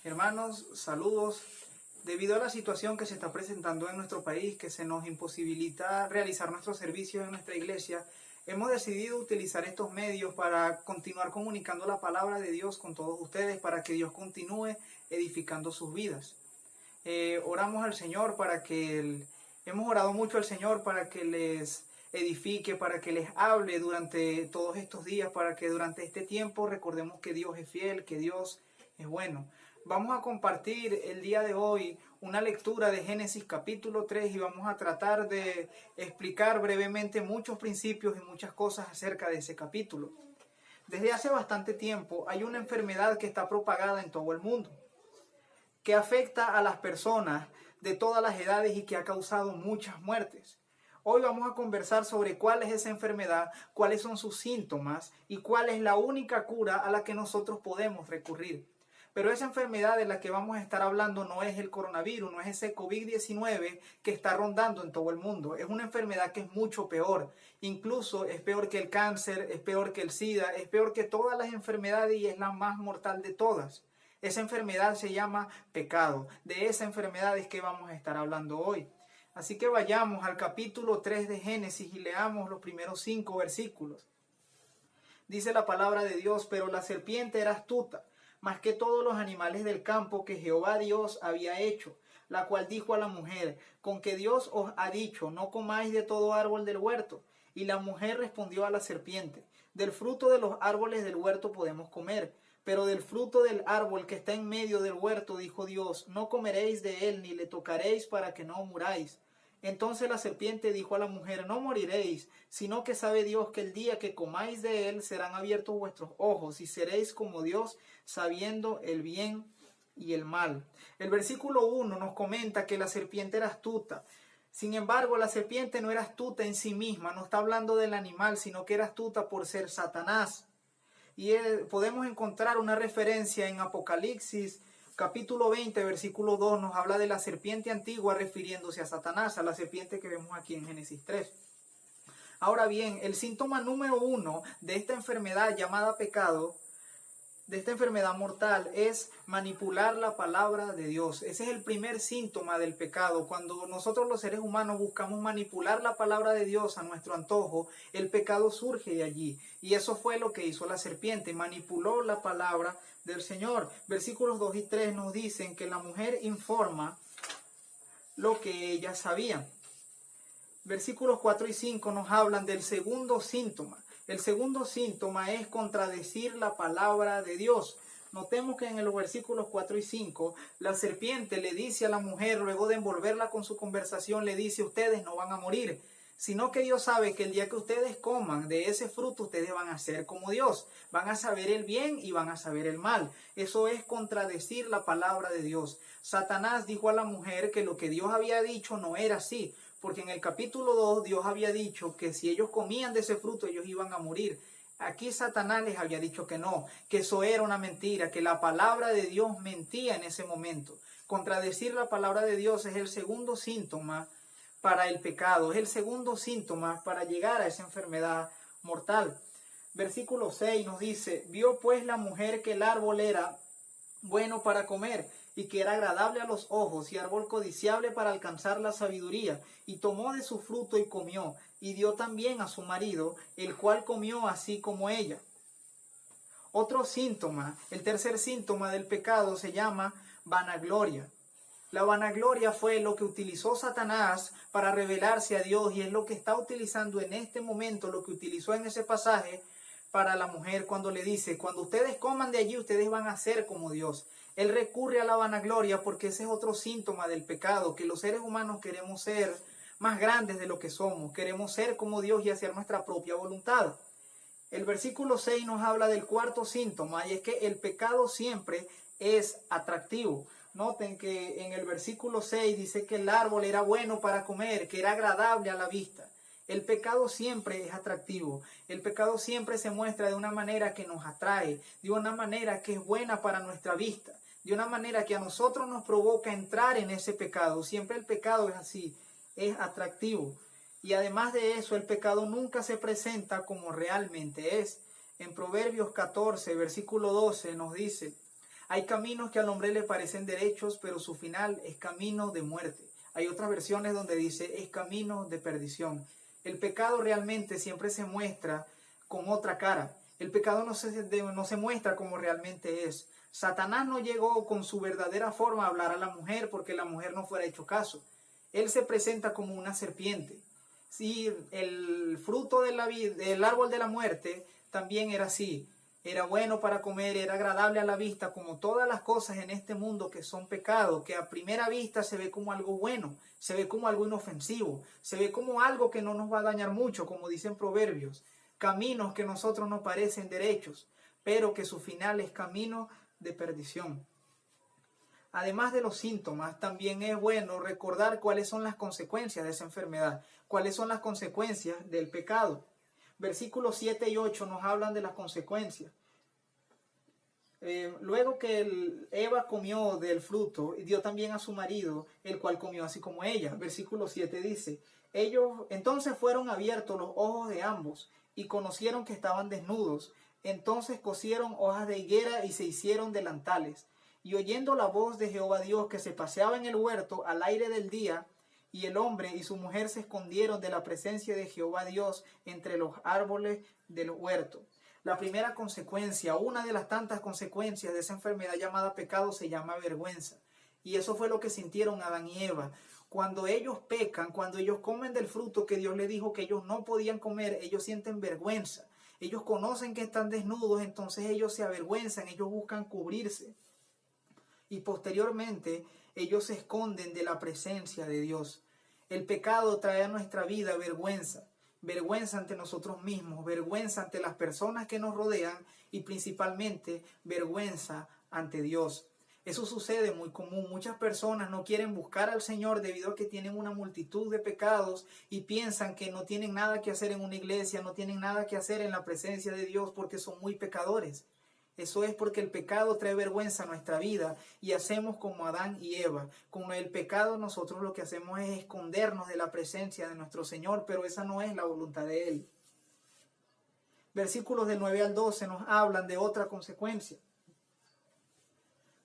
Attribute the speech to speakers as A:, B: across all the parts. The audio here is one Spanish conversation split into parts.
A: Hermanos, saludos. Debido a la situación que se está presentando en nuestro país, que se nos imposibilita realizar nuestros servicios en nuestra iglesia, hemos decidido utilizar estos medios para continuar comunicando la palabra de Dios con todos ustedes, para que Dios continúe edificando sus vidas. Oramos al Señor hemos orado mucho al Señor para que les edifique, para que les hable durante todos estos días, para que durante este tiempo recordemos que Dios es fiel, que Dios es bueno. Vamos a compartir el día de hoy una lectura de Génesis capítulo 3 y vamos a tratar de explicar brevemente muchos principios y muchas cosas acerca de ese capítulo. Desde hace bastante tiempo hay una enfermedad que está propagada en todo el mundo, que afecta a las personas de todas las edades y que ha causado muchas muertes. Hoy vamos a conversar sobre cuál es esa enfermedad, cuáles son sus síntomas y cuál es la única cura a la que nosotros podemos recurrir. Pero esa enfermedad de la que vamos a estar hablando no es el coronavirus, no es ese COVID-19 que está rondando en todo el mundo. Es una enfermedad que es mucho peor. Incluso es peor que el cáncer, es peor que el SIDA, es peor que todas las enfermedades y es la más mortal de todas. Esa enfermedad se llama pecado. De esa enfermedad es que vamos a estar hablando hoy. Así que vayamos al capítulo 3 de Génesis y leamos los primeros 5 versículos. Dice la palabra de Dios: pero la serpiente era astuta, más que todos los animales del campo que Jehová Dios había hecho, la cual dijo a la mujer: con que Dios os ha dicho, no comáis de todo árbol del huerto. Y la mujer respondió a la serpiente: del fruto de los árboles del huerto podemos comer, pero del fruto del árbol que está en medio del huerto, dijo Dios, no comeréis de él, ni le tocaréis, para que no muráis. Entonces la serpiente dijo a la mujer: no moriréis, sino que sabe Dios que el día que comáis de él serán abiertos vuestros ojos y seréis como Dios, sabiendo el bien y el mal. El versículo 1 nos comenta que la serpiente era astuta. Sin embargo, la serpiente no era astuta en sí misma, no está hablando del animal, sino que era astuta por ser Satanás. Y podemos encontrar una referencia en Apocalipsis capítulo 20, versículo 2, nos habla de la serpiente antigua refiriéndose a Satanás, a la serpiente que vemos aquí en Génesis 3. Ahora bien, el síntoma número 1 de esta enfermedad llamada pecado, de esta enfermedad mortal, es manipular la palabra de Dios. Ese es el primer síntoma del pecado. Cuando nosotros los seres humanos buscamos manipular la palabra de Dios a nuestro antojo, el pecado surge de allí. Y eso fue lo que hizo la serpiente, manipuló la palabra del Señor. Versículos 2 y 3 nos dicen que la mujer informa lo que ella sabía. Versículos 4 y 5 nos hablan del segundo síntoma. El segundo síntoma es contradecir la palabra de Dios. Notemos que en los versículos 4 y 5, la serpiente le dice a la mujer, luego de envolverla con su conversación, le dice: ustedes no van a morir, sino que Dios sabe que el día que ustedes coman de ese fruto, ustedes van a ser como Dios. Van a saber el bien y van a saber el mal. Eso es contradecir la palabra de Dios. Satanás dijo a la mujer que lo que Dios había dicho no era así, porque en el capítulo 2 Dios había dicho que si ellos comían de ese fruto ellos iban a morir. Aquí Satanás les había dicho que no, que eso era una mentira, que la palabra de Dios mentía en ese momento. Contradecir la palabra de Dios es el segundo síntoma para el pecado, es el segundo síntoma para llegar a esa enfermedad mortal. Versículo 6 nos dice: vio pues la mujer que el árbol era bueno para comer, y que era agradable a los ojos, y árbol codiciable para alcanzar la sabiduría, y tomó de su fruto y comió, y dio también a su marido, el cual comió así como ella. Otro síntoma, el tercer síntoma del pecado, se llama vanagloria. La vanagloria fue lo que utilizó Satanás para revelarse a Dios, y es lo que está utilizando en este momento, lo que utilizó en ese pasaje para la mujer cuando le dice: cuando ustedes coman de allí, ustedes van a ser como Dios. Él recurre a la vanagloria porque ese es otro síntoma del pecado, que los seres humanos queremos ser más grandes de lo que somos, queremos ser como Dios y hacer nuestra propia voluntad. El versículo 6 nos habla del cuarto síntoma, y es que el pecado siempre es atractivo. Noten que en el versículo 6 dice que el árbol era bueno para comer, que era agradable a la vista. El pecado siempre es atractivo. El pecado siempre se muestra de una manera que nos atrae, de una manera que es buena para nuestra vista, de una manera que a nosotros nos provoca entrar en ese pecado. Siempre el pecado es así, es atractivo. Y además de eso, el pecado nunca se presenta como realmente es. En Proverbios 14, versículo 12 nos dice: Hay caminos que al hombre le parecen derechos, pero su final es camino de muerte. Hay otras versiones donde dice es camino de perdición. El pecado realmente siempre se muestra con otra cara. El pecado no se muestra como realmente es. Satanás no llegó con su verdadera forma a hablar a la mujer porque la mujer no fuera hecho caso. Él se presenta como una serpiente. Sí, el fruto de del árbol de la muerte también era así. Era bueno para comer, era agradable a la vista, como todas las cosas en este mundo que son pecado, que a primera vista se ve como algo bueno, se ve como algo inofensivo, se ve como algo que no nos va a dañar mucho, como dicen Proverbios. Caminos que a nosotros nos parecen derechos, pero que su final es camino de perdición. Además de los síntomas, también es bueno recordar cuáles son las consecuencias de esa enfermedad, cuáles son las consecuencias del pecado. Versículos 7 y 8 nos hablan de las consecuencias. Luego que Eva comió del fruto, dio también a su marido, el cual comió así como ella. Versículo 7 dice, ellos entonces fueron abiertos los ojos de ambos y conocieron que estaban desnudos. Entonces cosieron hojas de higuera y se hicieron delantales. Y oyendo la voz de Jehová Dios que se paseaba en el huerto al aire del día, y el hombre y su mujer se escondieron de la presencia de Jehová Dios entre los árboles del huerto. La primera consecuencia, una de las tantas consecuencias de esa enfermedad llamada pecado, se llama vergüenza. Y eso fue lo que sintieron Adán y Eva. Cuando ellos pecan, cuando ellos comen del fruto que Dios les dijo que ellos no podían comer, ellos sienten vergüenza. Ellos conocen que están desnudos, entonces ellos se avergüenzan, ellos buscan cubrirse. Y posteriormente ellos se esconden de la presencia de Dios. El pecado trae a nuestra vida vergüenza. Vergüenza ante nosotros mismos, vergüenza ante las personas que nos rodean y principalmente vergüenza ante Dios. Eso sucede muy común. Muchas personas no quieren buscar al Señor debido a que tienen una multitud de pecados y piensan que no tienen nada que hacer en una iglesia, no tienen nada que hacer en la presencia de Dios porque son muy pecadores. Eso es porque el pecado trae vergüenza a nuestra vida y hacemos como Adán y Eva. Con el pecado nosotros lo que hacemos es escondernos de la presencia de nuestro Señor, pero esa no es la voluntad de Él. Versículos del 9 al 12 nos hablan de otra consecuencia.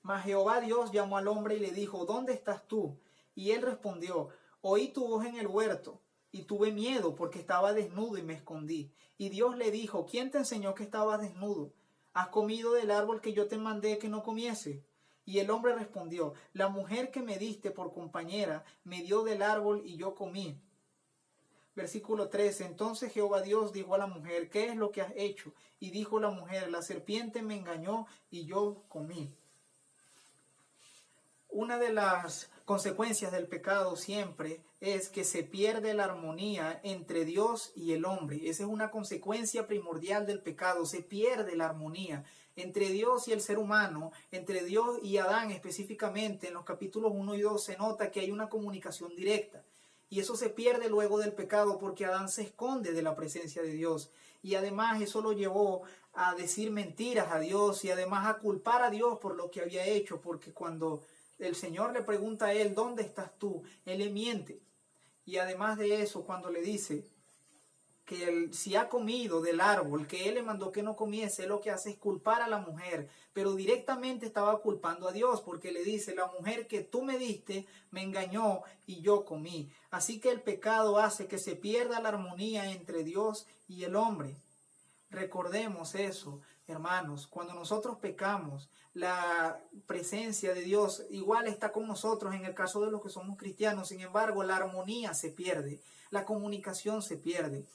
A: Mas Jehová Dios llamó al hombre y le dijo, ¿dónde estás tú? Y él respondió, oí tu voz en el huerto y tuve miedo porque estaba desnudo y me escondí. Y Dios le dijo, ¿quién te enseñó que estabas desnudo? ¿Has comido del árbol que yo te mandé que no comiese? Y el hombre respondió, la mujer que me diste por compañera me dio del árbol y yo comí. Versículo 13, entonces Jehová Dios dijo a la mujer, ¿qué es lo que has hecho? Y dijo la mujer, la serpiente me engañó y yo comí. Una de las consecuencias del pecado siempre es que se pierde la armonía entre Dios y el hombre. Esa es una consecuencia primordial del pecado. Se pierde la armonía entre Dios y el ser humano, entre Dios y Adán específicamente. En los capítulos 1 y 2 se nota que hay una comunicación directa. Y eso se pierde luego del pecado porque Adán se esconde de la presencia de Dios. Y además eso lo llevó a decir mentiras a Dios y además a culpar a Dios por lo que había hecho. Porque cuando el Señor le pregunta a él, ¿dónde estás tú? Él le miente. Y además de eso, cuando le dice que él, si ha comido del árbol que él le mandó que no comiese, lo que hace es culpar a la mujer. Pero directamente estaba culpando a Dios porque le dice, la mujer que tú me diste me engañó y yo comí. Así que el pecado hace que se pierda la armonía entre Dios y el hombre. Recordemos eso, hermanos, cuando nosotros pecamos, la presencia de Dios igual está con nosotros en el caso de los que somos cristianos. Sin embargo, la armonía se pierde, la comunicación se pierde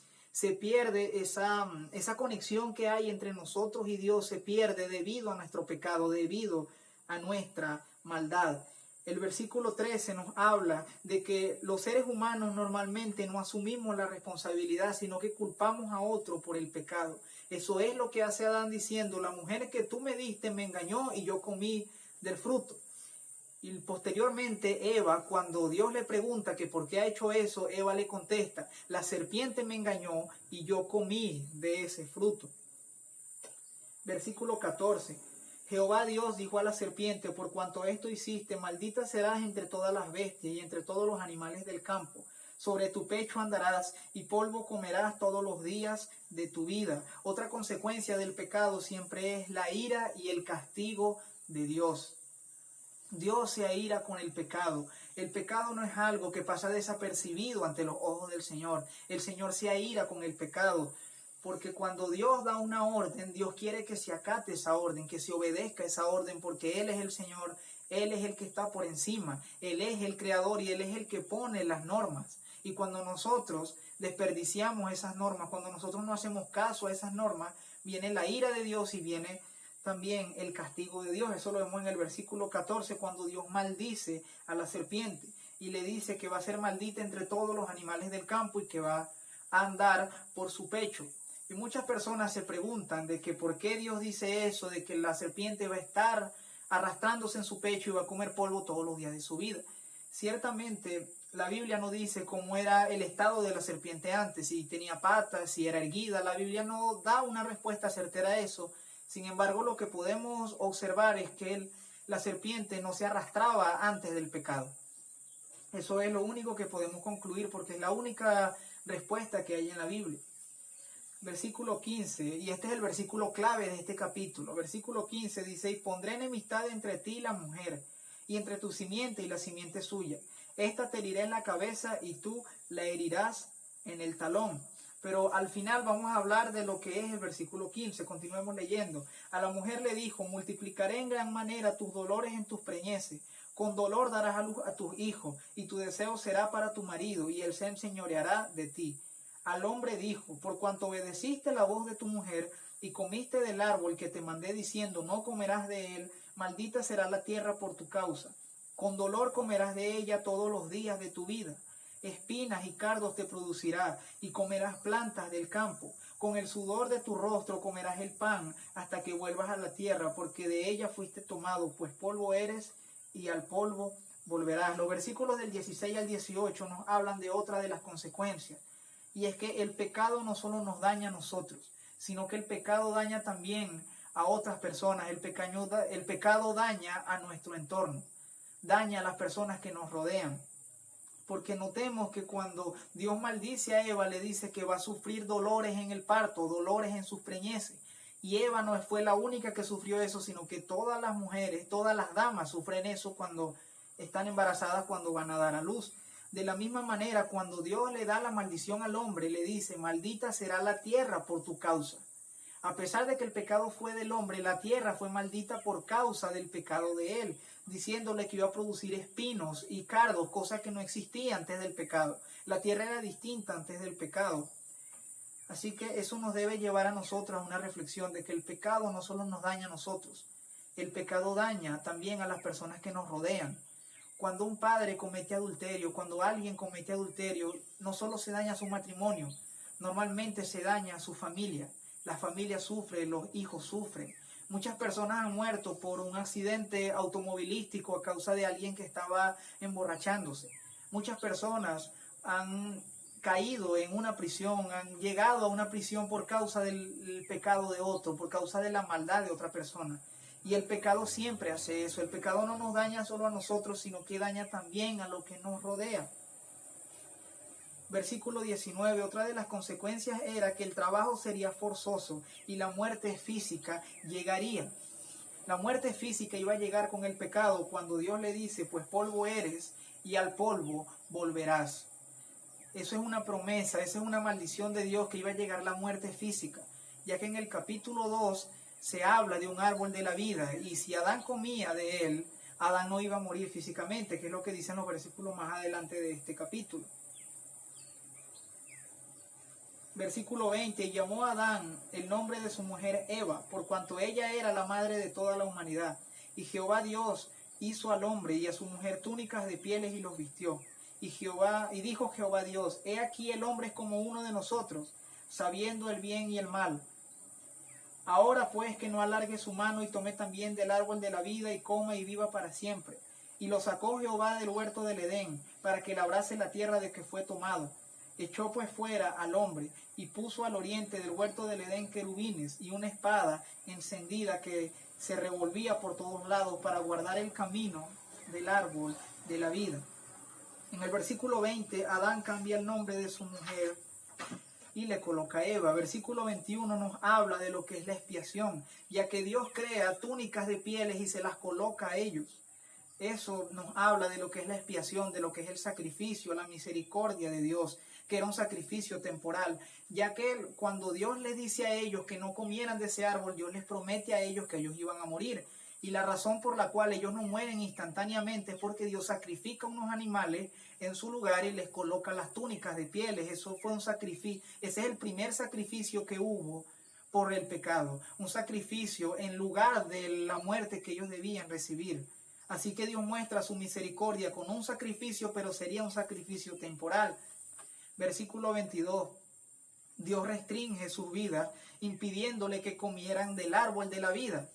A: esa conexión que hay entre nosotros y Dios, se pierde debido a nuestro pecado, debido a nuestra maldad. El versículo 13 nos habla de que los seres humanos normalmente no asumimos la responsabilidad, sino que culpamos a otro por el pecado. Eso es lo que hace Adán diciendo, la mujer que tú me diste me engañó y yo comí del fruto. Y posteriormente Eva, cuando Dios le pregunta que por qué ha hecho eso, Eva le contesta, la serpiente me engañó y yo comí de ese fruto. Versículo 14. Jehová Dios dijo a la serpiente, por cuanto esto hiciste, maldita serás entre todas las bestias y entre todos los animales del campo. Sobre tu pecho andarás y polvo comerás todos los días de tu vida. Otra consecuencia del pecado siempre es la ira y el castigo de Dios. Dios se aira con el pecado. El pecado no es algo que pasa desapercibido ante los ojos del Señor. El Señor se aira con el pecado. Porque cuando Dios da una orden, Dios quiere que se acate esa orden, que se obedezca esa orden, porque Él es el Señor, Él es el que está por encima, Él es el creador y Él es el que pone las normas. Y cuando nosotros desperdiciamos esas normas, cuando nosotros no hacemos caso a esas normas, viene la ira de Dios y viene también el castigo de Dios. Eso lo vemos en el versículo 14, cuando Dios maldice a la serpiente y le dice que va a ser maldita entre todos los animales del campo y que va a andar por su pecho. Y muchas personas se preguntan de que por qué Dios dice eso, de que la serpiente va a estar arrastrándose en su pecho y va a comer polvo todos los días de su vida. Ciertamente la Biblia no dice cómo era el estado de la serpiente antes, si tenía patas, si era erguida. La Biblia no da una respuesta certera a eso. Sin embargo, lo que podemos observar es que la serpiente no se arrastraba antes del pecado. Eso es lo único que podemos concluir, porque es la única respuesta que hay en la Biblia. Versículo 15, y este es el versículo clave de este capítulo. Versículo 15 dice: y pondré enemistad entre ti y la mujer, y entre tu simiente y la simiente suya. Esta te herirá en la cabeza y tú la herirás en el talón. Pero al final vamos a hablar de lo que es el versículo 15. Continuemos leyendo. A la mujer le dijo: multiplicaré en gran manera tus dolores en tus preñeces. Con dolor darás a luz a tus hijos, y tu deseo será para tu marido, y él se enseñoreará de ti. Al hombre dijo: por cuanto obedeciste la voz de tu mujer y comiste del árbol que te mandé diciendo, no comerás de él, maldita será la tierra por tu causa. Con dolor comerás de ella todos los días de tu vida. Espinas y cardos te producirá, y comerás plantas del campo. Con el sudor de tu rostro comerás el pan, hasta que vuelvas a la tierra, porque de ella fuiste tomado, pues polvo eres, y al polvo volverás. Los versículos del 16 al 18 nos hablan de otra de las consecuencias. Y es que el pecado no solo nos daña a nosotros, sino que el pecado daña también a otras personas. El pecado daña a nuestro entorno, daña a las personas que nos rodean. Porque notemos que cuando Dios maldice a Eva, le dice que va a sufrir dolores en el parto, dolores en sus preñeces. Y Eva no fue la única que sufrió eso, sino que todas las mujeres, todas las damas sufren eso cuando están embarazadas, cuando van a dar a luz. De la misma manera, cuando Dios le da la maldición al hombre, le dice: maldita será la tierra por tu causa. A pesar de que el pecado fue del hombre, la tierra fue maldita por causa del pecado de él, diciéndole que iba a producir espinos y cardos, cosa que no existía antes del pecado. La tierra era distinta antes del pecado. Así que eso nos debe llevar a nosotros a una reflexión de que el pecado no solo nos daña a nosotros, el pecado daña también a las personas que nos rodean. Cuando un padre comete adulterio, cuando alguien comete adulterio, no solo se daña su matrimonio, normalmente se daña a su familia. La familia sufre, los hijos sufren. Muchas personas han muerto por un accidente automovilístico a causa de alguien que estaba emborrachándose. Muchas personas han caído en una prisión, han llegado a una prisión por causa del pecado de otro, por causa de la maldad de otra persona. Y el pecado siempre hace eso. El pecado no nos daña solo a nosotros, sino que daña también a lo que nos rodea. Versículo 19, otra de las consecuencias era que el trabajo sería forzoso y la muerte física llegaría. La muerte física iba a llegar con el pecado cuando Dios le dice: pues polvo eres y al polvo volverás. Eso es una promesa, esa es una maldición de Dios, que iba a llegar la muerte física, ya que en el capítulo 2 se habla de un árbol de la vida, y si Adán comía de él, Adán no iba a morir físicamente, que es lo que dicen los versículos más adelante de este capítulo. Versículo 20, y llamó a Adán el nombre de su mujer Eva, por cuanto ella era la madre de toda la humanidad. Y Jehová Dios hizo al hombre y a su mujer túnicas de pieles y los vistió. Y dijo Jehová Dios: he aquí el hombre es como uno de nosotros, sabiendo el bien y el mal. Ahora pues que no alargue su mano y tome también del árbol de la vida y coma y viva para siempre. Y lo sacó Jehová del huerto del Edén, para que labrase la tierra de que fue tomado. Echó pues fuera al hombre y puso al oriente del huerto del Edén querubines y una espada encendida que se revolvía por todos lados para guardar el camino del árbol de la vida. En el versículo 20, Adán cambia el nombre de su mujer y le coloca a Eva. Versículo 21 nos habla de lo que es la expiación, ya que Dios crea túnicas de pieles y se las coloca a ellos. Eso nos habla de lo que es la expiación, de lo que es el sacrificio, la misericordia de Dios, que era un sacrificio temporal, ya que cuando Dios les dice a ellos que no comieran de ese árbol, Dios les promete a ellos que ellos iban a morir. Y la razón por la cual ellos no mueren instantáneamente es porque Dios sacrifica unos animales en su lugar y les coloca las túnicas de pieles. Eso fue un sacrificio, ese es el primer sacrificio que hubo por el pecado, un sacrificio en lugar de la muerte que ellos debían recibir. Así que Dios muestra su misericordia con un sacrificio, pero sería un sacrificio temporal. Versículo 22. Dios restringe sus vidas, impidiéndole que comieran del árbol de la vida.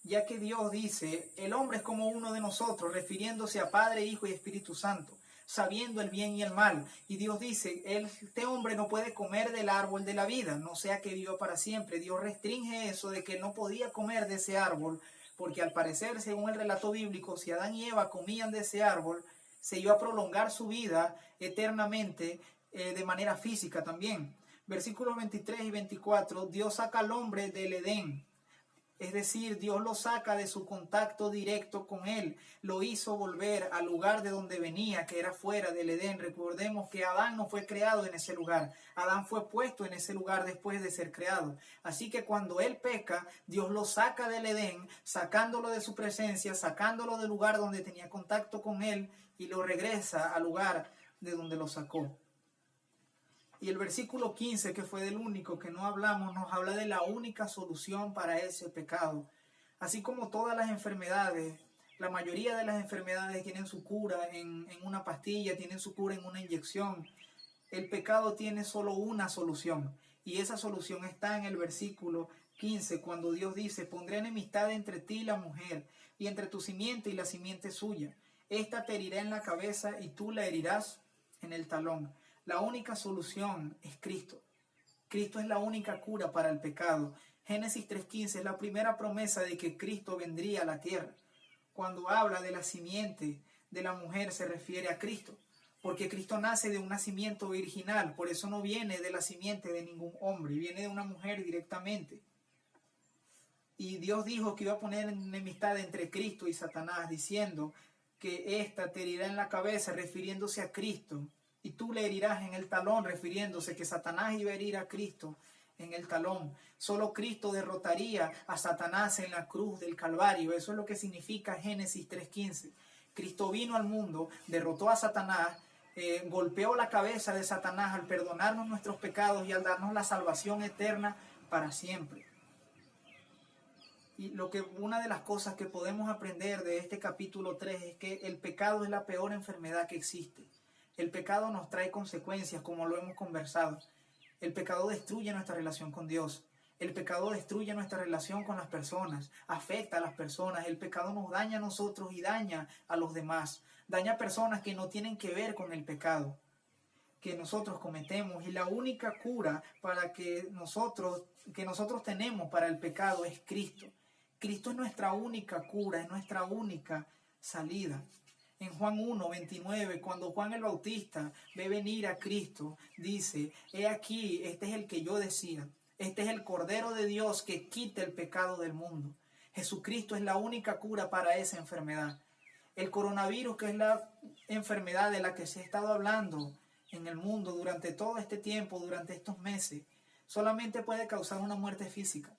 A: Ya que Dios dice, el hombre es como uno de nosotros, refiriéndose a Padre, Hijo y Espíritu Santo, sabiendo el bien y el mal. Y Dios dice, este hombre no puede comer del árbol de la vida, no sea que viva para siempre. Dios restringe eso de que no podía comer de ese árbol, porque al parecer, según el relato bíblico, si Adán y Eva comían de ese árbol, se iba a prolongar su vida eternamente de manera física también. Versículos 23 y 24, Dios saca al hombre del Edén. Es decir, Dios lo saca de su contacto directo con él, lo hizo volver al lugar de donde venía, que era fuera del Edén. Recordemos que Adán no fue creado en ese lugar, Adán fue puesto en ese lugar después de ser creado. Así que cuando él peca, Dios lo saca del Edén, sacándolo de su presencia, sacándolo del lugar donde tenía contacto con él y lo regresa al lugar de donde lo sacó. Y el versículo 15, que fue del único que no hablamos, nos habla de la única solución para ese pecado. Así como todas las enfermedades, la mayoría de las enfermedades tienen su cura en una pastilla, tienen su cura en una inyección. El pecado tiene solo una solución. Y esa solución está en el versículo 15, cuando Dios dice, pondré enemistad entre ti y la mujer, y entre tu simiente y la simiente suya. Esta te herirá en la cabeza y tú la herirás en el talón. La única solución es Cristo. Cristo es la única cura para el pecado. Génesis 3:15 es la primera promesa de que Cristo vendría a la tierra. Cuando habla de la simiente de la mujer se refiere a Cristo, porque Cristo nace de un nacimiento virginal, por eso no viene de la simiente de ningún hombre, viene de una mujer directamente. Y Dios dijo que iba a poner enemistad entre Cristo y Satanás, diciendo que ésta te herirá en la cabeza, refiriéndose a Cristo, y tú le herirás en el talón, refiriéndose que Satanás iba a herir a Cristo en el talón. Solo Cristo derrotaría a Satanás en la cruz del Calvario. Eso es lo que significa Génesis 3:15. Cristo vino al mundo, derrotó a Satanás, golpeó la cabeza de Satanás al perdonarnos nuestros pecados y al darnos la salvación eterna para siempre. Y una de las cosas que podemos aprender de este capítulo 3 es que el pecado es la peor enfermedad que existe. El pecado nos trae consecuencias, como lo hemos conversado. El pecado destruye nuestra relación con Dios. El pecado destruye nuestra relación con las personas, afecta a las personas. El pecado nos daña a nosotros y daña a los demás. Daña a personas que no tienen que ver con el pecado que nosotros cometemos. Y la única cura para que nosotros tenemos para el pecado es Cristo. Cristo es nuestra única cura, es nuestra única salida. En Juan 1:29, cuando Juan el Bautista ve venir a Cristo, dice, he aquí, este es el que yo decía, este es el Cordero de Dios que quita el pecado del mundo. Jesucristo es la única cura para esa enfermedad. El coronavirus, que es la enfermedad de la que se ha estado hablando en el mundo durante todo este tiempo, durante estos meses, solamente puede causar una muerte física.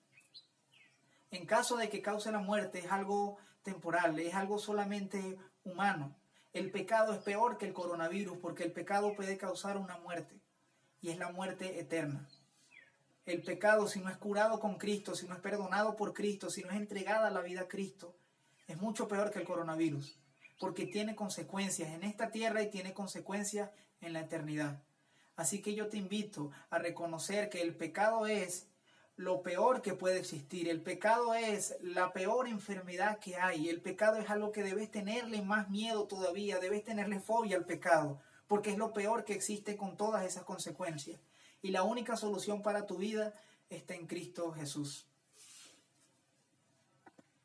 A: En caso de que cause la muerte, es algo temporal, es algo solamente humano. El pecado es peor que el coronavirus porque el pecado puede causar una muerte y es la muerte eterna. El pecado, si no es curado con Cristo, si no es perdonado por Cristo, si no es entregada la vida a Cristo, es mucho peor que el coronavirus porque tiene consecuencias en esta tierra y tiene consecuencias en la eternidad. Así que yo te invito a reconocer que el pecado es lo peor que puede existir. El pecado es la peor enfermedad que hay. El pecado es algo que debes tenerle más miedo todavía, debes tenerle fobia al pecado, porque es lo peor que existe con todas esas consecuencias. Y la única solución para tu vida está en Cristo Jesús.